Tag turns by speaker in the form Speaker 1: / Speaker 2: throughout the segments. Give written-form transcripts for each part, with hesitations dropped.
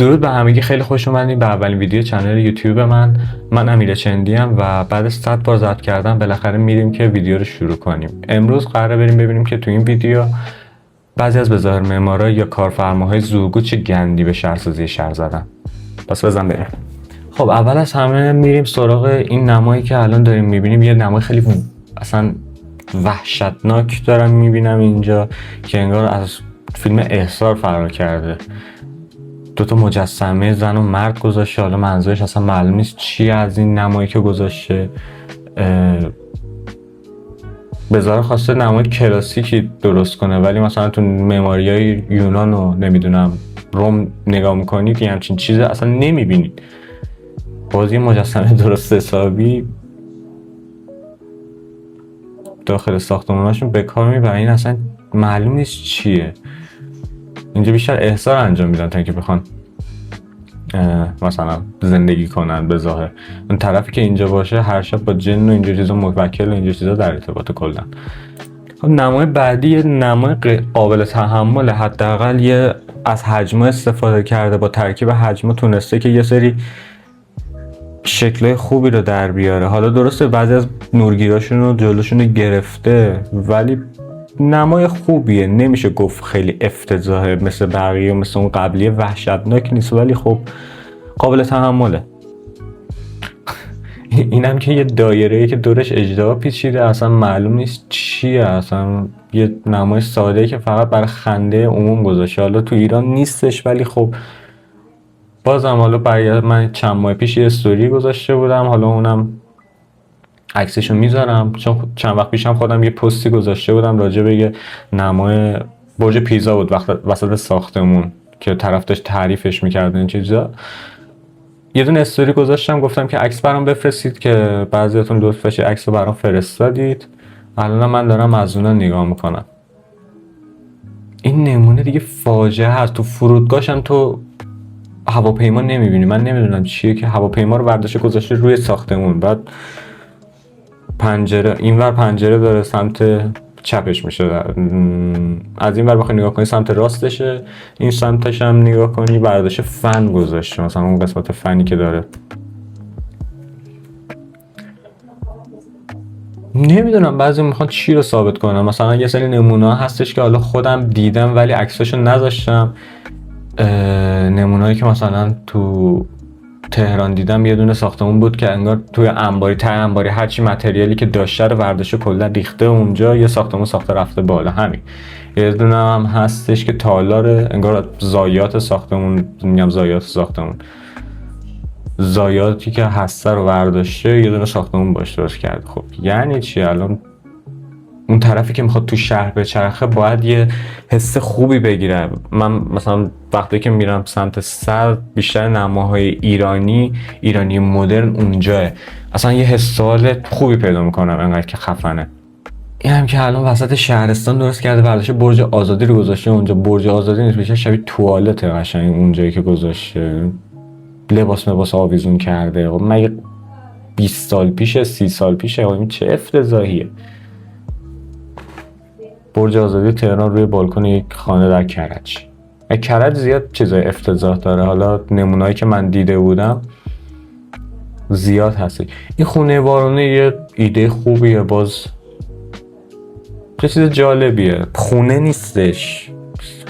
Speaker 1: درود به همگی، خیلی خوش اومدین به اولین ویدیو کانال یوتیوب من امیر چندی ام و بعد از 100 بار ضبط کردم بالاخره میریم که ویدیو رو شروع کنیم. امروز قراره بریم ببینیم که تو این ویدیو بعضی از بظاهر معمارا یا کارفرماهای زورگو چه گندی به شهرسازی شهر زدن. پس بزن بریم. خب اول از همه میریم سراغ این نمایی که الان داریم میبینیم. یه نمای خیلی اصلا وحشتناک دارم میبینم اینجا که انگار از فیلم احضار فرار کرده. دوتا مجسمه زن و مرد گذاشته، حالا منظورش اصلا معلوم نیست چی از این نمایی که گذاشته. بذاره خواسته نمای کلاسیکی درست کنه، ولی مثلا تو معماریای یونان و نمیدونم روم نگاه میکنید یه همچین چیز اصلا نمیبینید. بازی مجسمه درست حسابی داخل ساختماناشون به کار میبرن، این اصلا معلوم نیست چیه. اینجا بیشتر احضار انجام میدن تا اینکه بخوان مثلا زندگی کنن به ظاهر. اون طرفی که اینجا باشه هر شب با جن و اینجور چیزا موکل و اینجور چیزا در ارتباط کلا. خب نمای بعدی یه نمای قابل تحمل، حداقل یه از حجم استفاده کرده، با ترکیب حجم تونسته که یه سری شکلای خوبی رو در بیاره. حالا درسته بعضی از نورگیراشون رو جلوشون رو گرفته، ولی نمای خوبیه، نمیشه گفت خیلی افتضاحه مثل بقیه و مثل اون قبلی وحشتناک نیست، ولی خب قابل تحمله. اینم که یه دایره‌ای که دورش اژدها پیچیده اصلا معلوم نیست چیه، اصلا یه نمای ساده‌ای که فقط برای خنده عموم گذاشته. حالا تو ایران نیستش، ولی خب بازم حالا برای من چند ماه پیش یه استوری گذاشته بودم، حالا اونم عکسشو میذارم، چون چند وقت پیشم خودم یه پستی گذاشته بودم راجع به یه نمای برج پیزا بود وسط ساختمون که طرف داشت تعریفش میکرد این چیزا. یه دونه استوری گذاشتم، گفتم که عکس برام بفرستید که بعضیاتون لطفش عکسو برام فرستادید. الان من دارم از اونها نگاه میکنم. این نمونه دیگه فاجعه هست. تو فرودگاهشم تو هواپیما نمیبینی، من نمیدونم چیه که هواپیما رو برداشته گذاشته روی ساختمون، بعد پنجره اینور پنجره داره سمت چپش میشه، از این ور بخوای نگاه کنی سمت راستشه، این سمتش هم نگاه کنی برداشته فن گذاشته، مثلا اون قسمت فنی که داره. نمیدونم بعضی میخوان چی رو ثابت کنن. مثلا یه سری نمونه هستش که حالا خودم دیدم ولی عکساشو نذاشتم. نمونه‌ای که مثلا تو تهران دیدم، یه دونه ساختمون بود که انگار توی انباری ته انباری هرچی متریالی که داشته رو برداشته کلا ریخته اونجا، یه ساختمون ساخته رفته بالا. همین یه دونه هم هستش که تالار انگار زایات ساختمون، میگم زایات ساختمون، زایاتی که هسته رو برداشته یه دونه ساختمون باش درست کرده. خب یعنی چی؟ الان اون طرفی که میخواد تو شهر بچرخه باید یه حس خوبی بگیره. من مثلا وقتی که میرم سمت سر، بیشتر نماهای ایرانی مدرن اونجاه، اصلا یه حسال خوبی پیدا میکنم انقدر که خفنه. این هم که الان وسط شهرستان درست کرده، برداشته برج آزادی رو گذاشته اونجا. برج آزادی نیست، بیشتر شبیه توالته قشنگ اونجایی که گذاشته. لباس آویزون کرده. خب مگه 20 سال پیشه 30 سال پیشه؟ این چه افتضاحیه. برج آزادی تهران روی بالکن یک خانه در کرج زیاد چیزای افتضاح داره. حالا نمونه‌ای که من دیده بودم زیاد هست. این خونه وارونه یه ایده خوبیه، باز چه چیز جالبیه. خونه نیستش،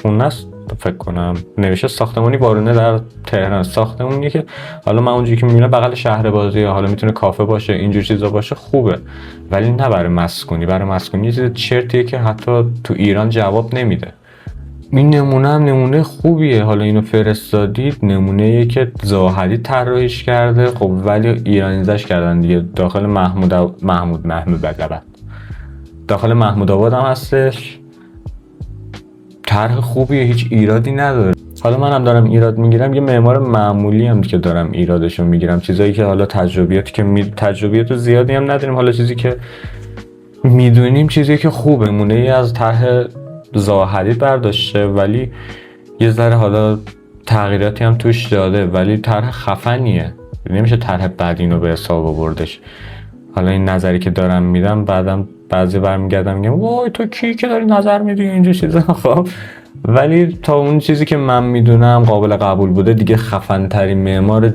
Speaker 1: خونه است فکر کنم، نوشته ساختمانی وارونه در تهران. ساختمونیه که حالا من اونجوری که میبینم بغل شهر بازیه، حالا میتونه کافه باشه اینجور چیزا باشه، خوبه، ولی نه برای مسکونی. برای مسکونی یه چیز چرتیه که حتی تو ایران جواب نمیده. این نمونه هم نمونه خوبیه، حالا اینو فرستادید، نمونه‌ایه که زاهدی طراحیش کرده، خب ولی ایرانیزش کردن دیگه. داخل داخل محمود آباد هم هستش. طرح خوبیه، هیچ ایرادی نداره. حالا منم دارم ایراد میگیرم، یه معمار معمولی هم که دارم ایرادشو میگیرم. چیزایی که حالا تجربیات زیادی هم نداریم، حالا چیزی که میدونیم چیزی که خوبه. نمونه‌ای از طرح زاهدی برداشته، ولی یه ذره حالا تغییراتی هم توش داده، ولی طرح خفنیه، نمیشه طرح بد اینو به حساب آوردش. حالا این نظری که دارم میدم، بعدم بعضی برمیگردم میگم وای تو کی که داری نظر میدی اینجور چیزا. خب ولی تا اون چیزی که من میدونم قابل قبول بوده دیگه، خفن ترین معمار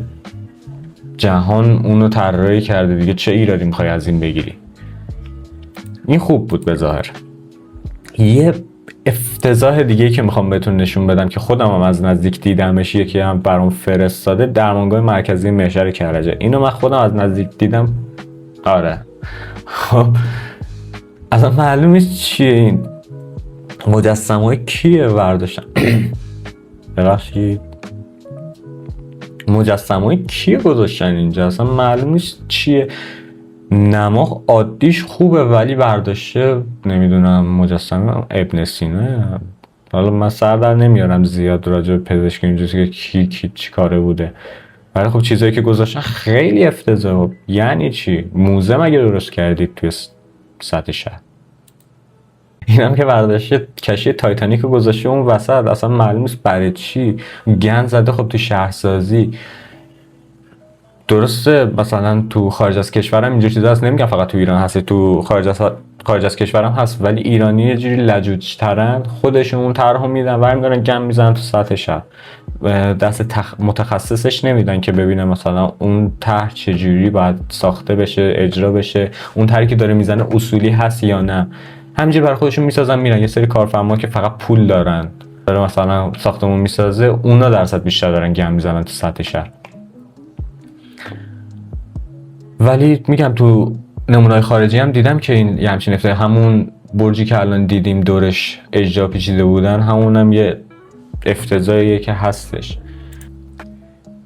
Speaker 1: جهان اونو طراحی کرده دیگه، چه ایرادی میخوای از این بگیری؟ این خوب بود به ظاهر. یه افتضاح دیگه که میخوام بهتون نشون بدم که خودم هم از نزدیک دیدمش، یکی هم برام فرستاده، درمانگاه مرکزی محشر کرجه. اینو من خودم از نزدیک دیدم. آره خب اصلا معلوم نیست چیه این مجسمه، کیه برداشتن ببخشید مجسمه کیه گذاشتن اینجا، اصلا معلوم نیست چیه. نما عادیش خوبه ولی برداشته نمیدونم مجسمه ابن سینا. حالا من سر در نمیارم زیاد راجع به پزشکی اینجوری که کی چی کاره بوده، ولی خب چیزایی که گذاشتن خیلی افتضاح. یعنی چی؟ موزه مگه درست کردید توی سطح شهر؟ اینم که برداشته کشتی تایتانیک رو گذاشته اون وسط، اصلا معلوم نیست برای چی. گند زده خب تو شهرسازی. درسته مثلا تو خارج از کشورم اینجور چیزا هست، نمیگم فقط تو ایران هست، تو خارج از کشورم هست، ولی ایرانی یه جوری لجوج‌ترن، خودشون اون طرحو میدن و میدارن گم میزنن تو سطح شهر، دست متخصصش نمیدن که ببینه مثلا اون طرح چجوری باید ساخته بشه، اجرا بشه، اون طرحی که داره میزنه اصولی هست یا نه. همینجوری برای خودشون میسازن میرن. یه سری کارفرما که فقط پول دارن، داره مثلا ساختمون میسازه، اونا درصد بیشتر دارن گم میزنن تو سطح شهر. ولی میگم تو نمونه‌های خارجی هم دیدم که این همچین افتضاح، همون برجی که الان دیدیم دورش اجزا پیچیده بودن، همونم یه افتضاحیه که هستش.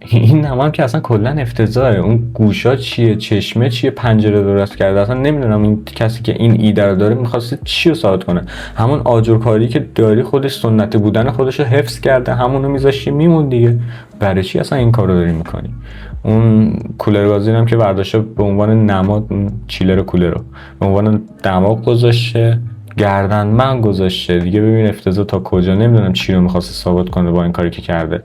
Speaker 1: این هم که اصلا کلا افتضاحه. اون گوشا چیه، چشمه چیه، پنجره درست کرده، اصلا نمیدونم این کسی که این ایده رو داره می‌خواسته چی رو ثابت کنه. همون آجرکاری که داری خودش سنتی بودن خودش رو حفظ کرده، همونو میذاشی میمون دیگه. برای چی اصلا این کارو داری میکنی؟ اون کولر گازی هم که برداشته به عنوان نماد، چیلر کولر رو به عنوان دماغ گذاشته، گردنبند گذاشته دیگه. ببین افتضاح تا کجا. نمیدونم چی رو می‌خواسته ثابت کنه با این کاری که کرده.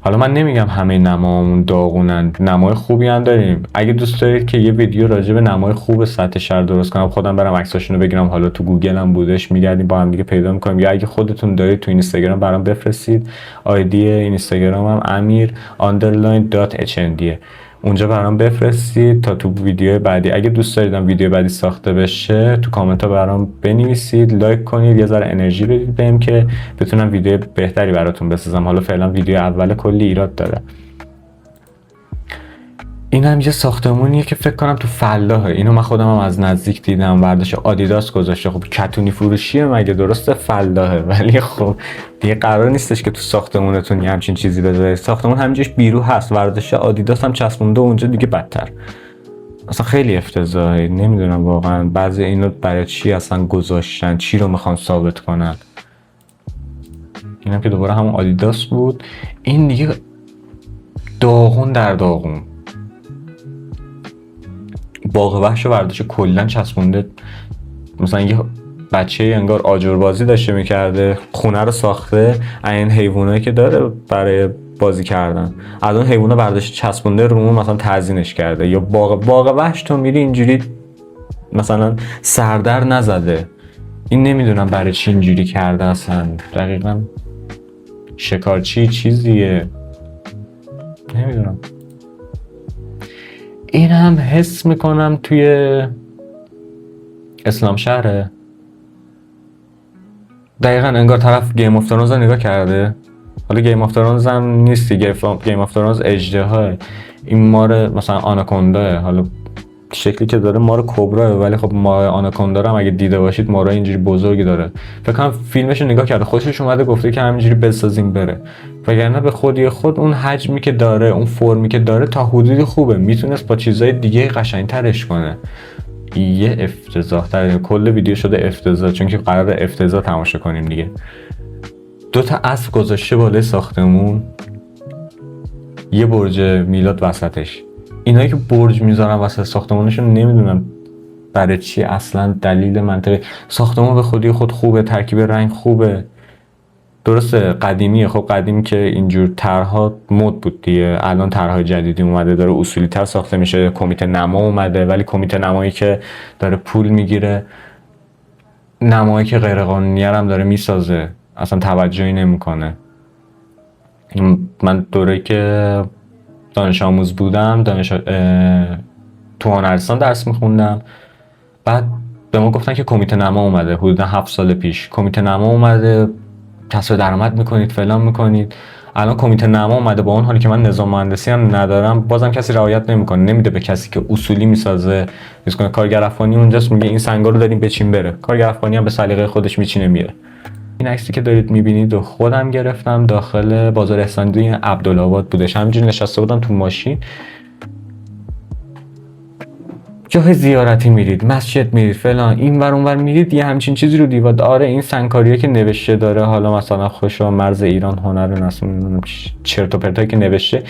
Speaker 1: حالا من نمیگم همه نماهامون داغونن، نمای خوبی هم داریم. اگه دوست دارید که یه ویدیو راجع به نمای خوب سطح شهر درست کنم، خودم برم عکساشونو بگیرم، حالا تو گوگل هم بودش، میگردیم با هم دیگه پیدا میکنیم، یا اگه خودتون دارید تو اینستاگرام برام بفرستید. آیدی اینستاگرامم amir_.hnd، اونجا برام بفرستید تا تو ویدیو بعدی، اگه دوست دارید ویدیو بعدی ساخته بشه، تو کامنت ها برام بنویسید، لایک کنید، یه ذره انرژی بدید بهم که بتونم ویدیو بهتری براتون بسازم. حالا فعلا ویدیو اول کلی ایراد داره. این هم یه ساختمونیه که فکر کنم تو فلاحه. اینو من خودم هم از نزدیک دیدم، برداشت آدیداس گذاشته. خب کتونی فروشیه مگه، درسته فلاحه، ولی خب دیگه قرار نیستش که تو ساختمونتون همچین چیزی بذارید. ساختمون همینجاش بیرو هست، برداشت آدیداس هم چسبونده اونجا، دیگه بدتر. اصلا خیلی افتضاحه. نمیدونم واقعا بعضی اینو برای چی اصلا گذاشتن، چی رو میخوان ثابت کنن. اینم که دوباره همون آدیداس بود. این دیگه داغون در داغون. باغ وحش رو برداشته کلا چسبونده، مثلا یه بچه انگار آجربازی داشته میکرده، خونه رو ساخته این حیوانایی که داره برای بازی کردن، از اون حیوانا برداشته چسبونده رو مثلا تزیینش کرده. یا باغ وحش تو میری اینجوری مثلا سردر نزده. این نمیدونم برای چی اینجوری کرده، اصلا دقیقا شکارچی چیزیه نمیدونم. این هم حس میکنم توی اسلام شهره. دقیقا انگار طرف گیم آف ترونز رو نگاه کرده. حالا گیم آف ترونز هم نیستی، گیم آف ترونز اژدها، این مار مثلا آناکوندا، حالا شکلی که داره مار کبرا، ولی خب مار آناکوندا رو هم اگه دیده باشید مارا اینجوری بزرگی داره. فکر کنم فیلمش رو نگاه کرده، خودش اومده گفته که همینجوری بسازیم بره، وگرنه به خودی خود اون حجمی که داره، اون فرمی که داره تا حدودی خوبه، میتونست با چیزای دیگه قشنگترش کنه. یه افتضاح تر. کل ویدیو شده افتضاح، چون که قرار افتضاح تماشا کنیم دیگه. 2 تا اسب گذاشته بالای ساختمون، یه برج میلاد وسطش. اینایی که برج میذارن وسط ساختمونشون نمیدونم برای چی اصلا، دلیل منطقی. ساختمون به خودی خود خوبه، ترکیب رنگ خوبه، درسته قدیمیه. خب قدیم که اینجور طرحها مد بود دیگه، الان طرحهای جدیدی اومده داره اصولی تر ساخته میشه، کمیته نما اومده، ولی کمیته نمایی که داره پول میگیره، نمایی که غیر قانونی هم داره میسازه. اصلا توجهی نمیکنه. من دوره که دانش آموز بودم تو هنرستان درس میخوندم، بعد به ما گفتن که کمیته نما اومده، حدودا 7 سال پیش کمیته نما اومده، کسب درآمد میکنید، فلان میکنید. الان کمیته نما اومده، با اون حالی که من نظام مهندسی هم ندارم بازم کسی رعایت نمیکنه، نمیده به کسی که اصولی میسازه میکنه. کارگر افغانی اونجاست میگه این سنگا رو داریم بچین بره، کارگر افغانی هم به سلیقه خودش میچینه میره. این عکسی که دارید میبینید و خودم گرفتم داخل بازار احسانی عبدالآباد بودش. همینجوری نشسته بودم تو ماشین، جای زیارتی میرید، مسجد میرید، فلان این ور اون ور میرید، یه همچین چیزی رو دیوار، آره این سنگکاریه که نوشته داره، حالا مثلا خوشا مرز ایران هنر نسل چرت و پرتایی که نوشته،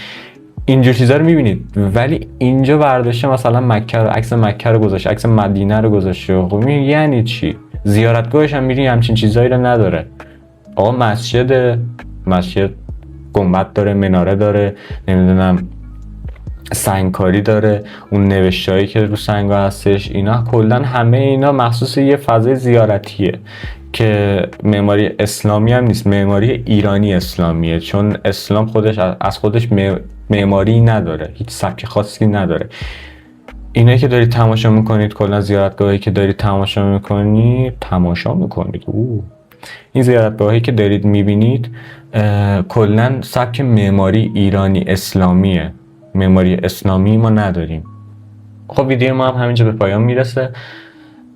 Speaker 1: اینجور چیزا رو میبینید. ولی اینجا برداشته مثلا مکه رو، عکس مکه رو گذاشته، عکس مدینه رو گذاشته. خب یعنی چی؟ زیارتگاهش هم میری همچین چیزایی رو نداره. آقا مسجد گنبد داره، مناره داره، نمیدونم سنگکاری داره، اون نوشتهایی که رو سنگا هستش، اینا کلا همه اینا مخصوص یه فضای زیارتیه که معماری اسلامی هم نیست، معماری ایرانی اسلامیه، چون اسلام خودش از خودش معماری نداره، هیچ سبک خاصی نداره. اینایی که دارید تماشا میکنید، کلا زیارتگاهی که دارید تماشا میکنید این زیارتگاهی که دارید میبینید کلا سبک معماری ایرانی اسلامیه، معماری اسلامی ما نداریم. خب ویدیو ما هم همینجا به پایان میرسه.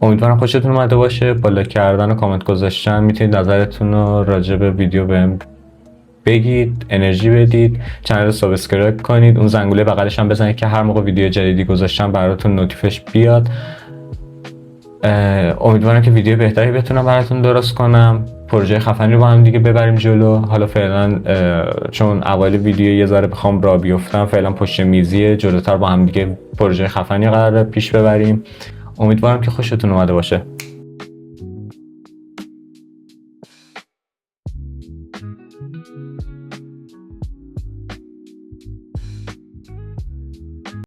Speaker 1: امیدوارم خوشتون اومده باشه. با لایک کردن و کامنت گذاشتن میتونید نظرتون رو راجع به ویدیو بهم بگید، انرژی بدید. چنل رو سابسکرایب کنید، اون زنگوله بغلش هم بزنید که هر موقع ویدیو جدیدی گذاشتم براتون نوتیفیکیشن بیاد. امیدوارم که ویدیو بهتری بتونم براتون درست کنم، پروژه خفنی رو با هم دیگه ببریم جلو. حالا فعلا چون اول ویدیو یه ذره بخوام را بیفتم، فعلا پشت میزیه، جلوتر با هم دیگه پروژه خفنی قراره پیش ببریم. امیدوارم که خوشتون اومده باشه.